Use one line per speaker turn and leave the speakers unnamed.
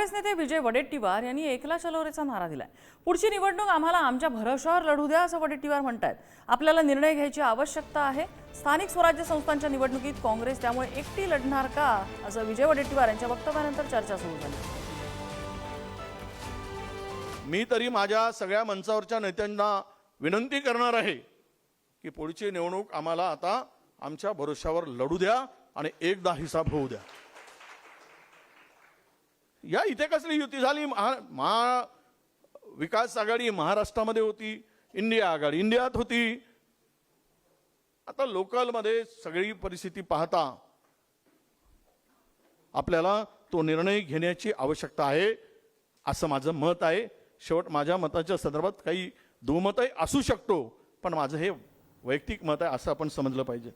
काँग्रेस नेते विजय वडेट्टीवार यांनी एकला चलोरेचा नारा दिलाय। पुढची निवडणूक आम्हाला आमच्या भरोशावर लढू द्या असं वडेट्टीवार म्हणतात। आपल्याला निर्णय घ्यायची आवश्यकता आहे। स्थानिक स्वराज्य संस्थांच्या निवडणुकीत काँग्रेस त्यामुळे एकटी लढणार का असं विजय वडेट्टीवार यांच्या वक्तव्यानंतर चर्चा सुरू झाली।
मी तरी माझ्या सगळ्या मंचावरच्या नेत्यांना विनंती करणार आहे की पुढची निवडणूक आम्हाला आता आमच्या भरोशावर लढू द्या आणि एकदा हिसाब होऊ द्या। या इथे कसली युती झाली? विकास आघाडी महाराष्ट्रामध्ये होती, इंडिया आघाडी इंडियात होती। आता लोकलमध्ये सगळी परिस्थिती पाहता आपल्याला तो निर्णय घेण्याची आवश्यकता आहे असं माझं मत आहे। शेवट माझ्या मताच्या संदर्भात काही दुमतही असू शकतो, पण माझं हे वैयक्तिक मत आहे असं आपण समजलं पाहिजे।